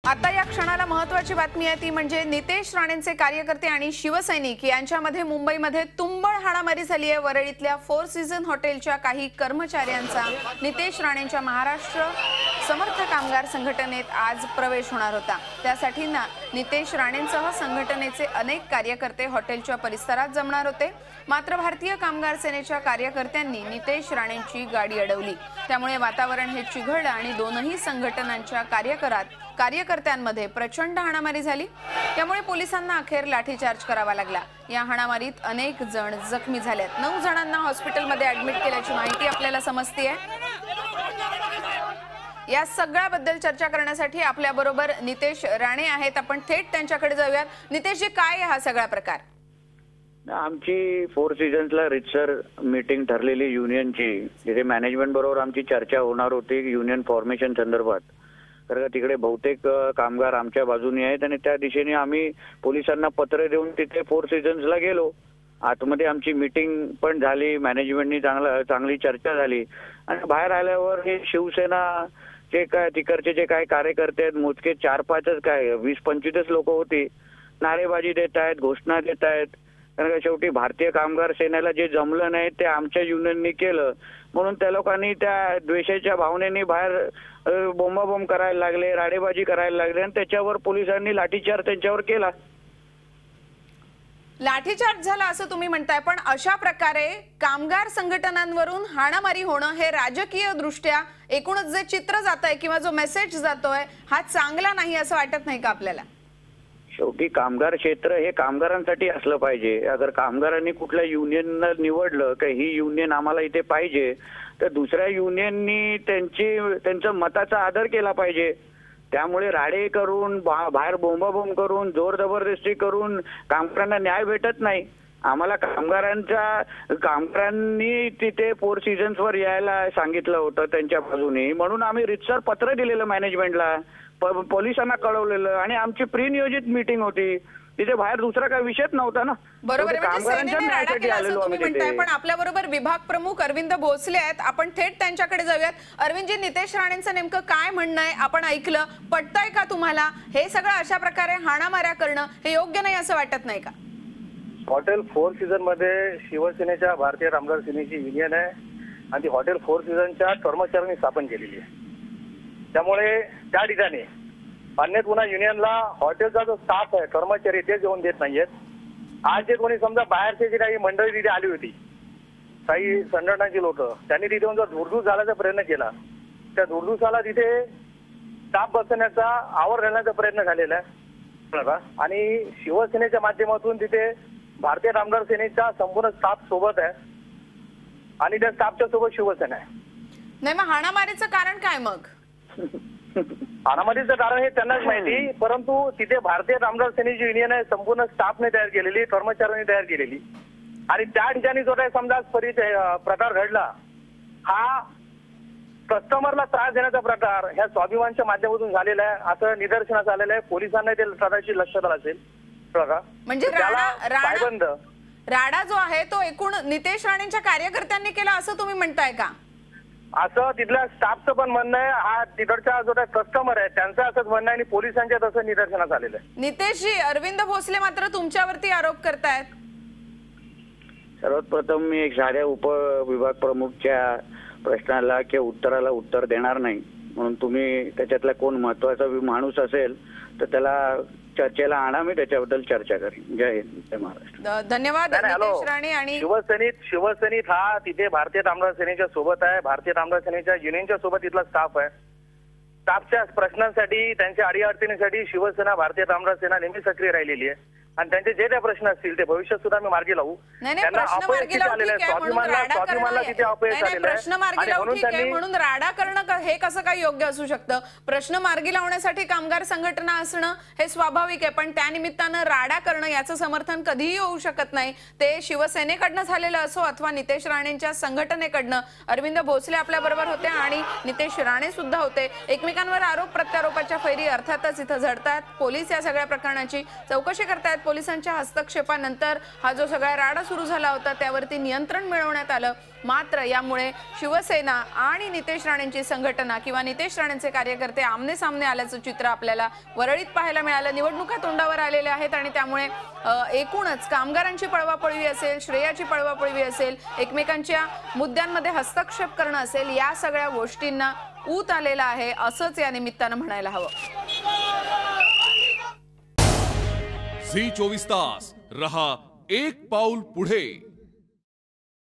आता या क्षणाला महत्त्वाची बातमी आहे ती म्हणजे नितेश राणेंचे कार्यकर्ते आणि शिवसैनिक यांच्यामध्ये मुंबईमध्ये तुंबळ हाणामारी झाली आहे। वरळीतल्या फोर सीझन हॉटेलच्या काही कर्मचाऱ्यांचा नितेश राणेंच्या महाराष्ट्र समर्थ कामगार संघटनेत आज प्रवेश होणार होता। त्यासाठी नितेश राणेंसह संघटनेचे अनेक कार्यकर्ते हॉटेलच्या परिसरात जमणार होते। मात्र भारतीय कामगार सेनेच्या कार्यकर्त्यांनी नितेश राणेंची गाडी अडवली। त्यामुळे वातावरण हे चिघळलं आणि दोनही संघटनांच्या कार्यकर्त्यांमध्ये प्रचंड हाणामारी झाली। त्यामुळे पोलिसांना अखेर लाठीचार्ज करावा लागला। या हाणामारीत अनेक जण जखमी झालेत। 9 जणांना हॉस्पिटलमध्ये ऍडमिट केल्याची माहिती आपल्याला समजते आहे। या सगळ्याबद्दल चर्चा करण्यासाठी आपल्या बरोबर नितेश राणे आहेत। आपण थेट त्यांच्याकडे जाऊयात। नितेश जी, काय आहे हा सगळा प्रकार? आमची फोर सीझन्सला रितसर मीटिंग ठरलेली युनियनची, तिथे मॅनेजमेंट बरोबर आमची चर्चा होणार होती युनियन फॉर्मेशन संदर्भात। तर तिकडे बहुतेक कामगार आमच्या बाजूने आहेत आणि त्या दिशेने आम्ही पोलिसांना पत्र देऊन तिथे फोर सीझन्सला गेलो। आतमध्ये आमची मीटिंग पण झाली, मॅनेजमेंटनी चांगली चर्चा झाली आणि बाहेर आल्यावर हे शिवसेना जे काय तिकडचे जे काय कार्यकर्ते आहेत, मोजके 4-5च काय 20-25 लोक होती, नारेबाजी देत आहेत, घोषणा देत आहेत। कारण शेवटी भारतीय कामगार सेनेला जे जमलं नाही ते आमच्या युनियननी केलं, म्हणून त्या लोकांनी त्या द्वेषाच्या भावनेने बाहेर बोंबाबोंब करायला लागले, राडेबाजी करायला लागले आणि त्याच्यावर पोलिसांनी लाठीचार्ज त्यांच्यावर केला। लाठीचार्ज झाला असं तुम्ही म्हणताय, पण अशा प्रकारे कामगार संघटनांवरून हाणामारी होणं हे राजकीय दृष्ट्या एकूणच जे चित्र जात आहे किंवा जो मेसेज जातोय हा चांगला नाही असं वाटत नाही का आपल्याला? शेवटी कामगार क्षेत्र हे कामगारांसाठी असलं पाहिजे। अगर कामगारांनी कुठल्या युनियनला निवडलं की ही युनियन आम्हाला इथे पाहिजे, तर दुसऱ्या युनियननी त्यांच्या मताचा आदर केला पाहिजे। त्यामुळे राडे करून बाहेर बोंबाबोंब करून जोर जबरदस्ती करून कामगारांना न्याय भेटत नाही। आम्हाला कामगारांनी तिथे फोर सीझन्सवर यायला सांगितलं होतं त्यांच्या बाजूने, म्हणून आम्ही रितसर पत्र दिलेलं मॅनेजमेंटला, पोलिसांना कळवलेलं आणि आमची प्री नियोजित मीटिंग होती। तिथे बाहेर दुसरा काही विषयच नव्हता ना। बरोबर आहे, कामगारांच्या न्यायासाठी आलेलो आम्ही तिथे। पण आपल्या बरोबर विभाग प्रमुख अरविंद भोसले आहेत, आपण थेट त्यांच्याकडे जाऊयात। अरविंदजी, नितेश राणेंचं नेमकं काय म्हणणं आहे आपण ऐकलं, पटतंय का तुम्हाला? हे सगळं अशा प्रकारे हाणामाऱ्या करणं हे योग्य नाही असं वाटत नाही का? हॉटेल फोर सीझन मध्ये शिवसेनेच्या भारतीय कामगार सेनेची युनियन आहे आणि ती हॉटेल फोर सीझनच्या कर्मचाऱ्यांनी स्थापन केलेली आहे। त्यामुळे त्या ठिकाणी अन्य पुन्हा युनियनला हॉटेलचा जो स्टाफ आहे, कर्मचारी, ते जेवण देत नाहीयेत। आज जे कोणी समजा बाहेरचे जे काही मंडळी तिथे आली होती, काही संघटनांची लोक, त्यांनी तिथे जो धुडधूस घालायचा प्रयत्न केला, त्या धुडधुसाला तिथे स्टाफ बसवण्याचा, आवर घालण्याचा प्रयत्न झालेला आहे आणि शिवसेनेच्या माध्यमातून तिथे भारतीय कामगार सेनेचा संपूर्ण स्टाफ सोबत आहे आणि त्या स्टाफच्या सोबत शिवसेना आहे। नाही, मग हाणामारीचं कारण काय? मग हाणामारीचं कारण हे त्यांनाच माहिती, परंतु तिथे भारतीय कामगार सेनेची युनियन आहे, संपूर्ण स्टाफने तयार केलेली, कर्मचाऱ्यांनी तयार केलेली आणि त्या ठिकाणी जो काही समजा प्रकार घडला, हा कस्टमरला त्रास देण्याचा प्रकार ह्या स्वाभिमानच्या माध्यमातून झालेला आहे असं निदर्शनास आलेलं आहे। पोलिसांना ते कदाचित लक्षात आलं असेल। म्हणजे राडा जो आहे तो एकूण नितेश राणेंच्या कार्यकर्त्यांनी केला असं तुम्ही म्हणताय का? असं तिथल्या स्टाफचं पण म्हणणं आहे, हा तिकडचा जो कस्टमर आहे त्यांचं असंच म्हणणं आहे आणि पोलिसांच्या तसं निदर्शनास आलेलं आहे। नितेशजी, अरविंद भोसले मात्र तुमच्यावरती आरोप करतायत। सर्वात प्रथम मी एक साध्या उपविभाग प्रमुखच्या प्रश्नाला किंवा उत्तराला उत्तर देणार नाही, म्हणून तुम्ही त्याच्यातला कोण महत्वाचा माणूस असेल तर त्याला चर्चेला आणा, मी त्याच्याबद्दल चर्चा करेन। जय हिंद, जय महाराष्ट्र। धन्यवाद नितेश राणे। आणि शिवसैनिक हा तिथे भारतीय कामगार सेनेच्या सोबत आहे, भारतीय कामगार सेनेच्या युनियनच्या सोबत तिथला स्टाफ आहे। स्टाफच्या प्रश्नांसाठी, त्यांच्या अडीअडचणीसाठी शिवसेना, भारतीय कामगार सेना नेहमी सक्रिय राहिलेली आहे आणि त्यांचे जे काही प्रश्न असतील ते भविष्यात सुद्धा मी मार्गी लावू। त्यांना अपयश आलेलं आहे, स्वाभिमानला तिथे अपयश आलेलं आहे, प्रश्न मार्गी लावू ठीक आहे, म्हणून राडा करणं हे कसं काय योग्य असू शकतं? प्रश्न मार्गी लावण्यासाठी कामगार संघटना असणं हे स्वाभाविक आहे, पण त्यानिमित्तानं राडा करणं याचं समर्थन कधीही होऊ शकत नाही। ते शिवसेनेकडनं झालेलं असो अथवा नितेश राणेंच्या संघटनेकडनं। अरविंद भोसले आपल्या बरोबर होते आणि नितेश राणे सुद्धा होते। एकमेकांवर आरोप प्रत्यारोपाच्या फैरी अर्थातच इथं झडतात। पोलीस या सगळ्या प्रकरणाची चौकशी करतायत। पोलिसांच्या हस्तक्षेपानंतर हा जो सगळा राडा सुरू झाला होता त्यावरती नियंत्रण मिळवण्यात आलं। मात्र यामुळे शिवसेना आणि नितेश राणेंची संघटना किंवा नितेश राणेंचे कार्यकर्ते आमने सामने आल्याचं चित्र आपल्याला वरळीत पाहायला मिळालं। निवडणुका तोंडावर आलेल्या आहेत आणि त्यामुळे एकूणच कामगारांची पळवापळवी असेल, श्रेयाची पळवापळवी असेल, एकमेकांच्या मुद्द्यांमध्ये हस्तक्षेप करणं असेल, या सगळ्या गोष्टींना ऊत आलेला आहे असंच या निमित्तानं म्हणायला हवं। झी 24 तास रहा एक पाऊल पुढे।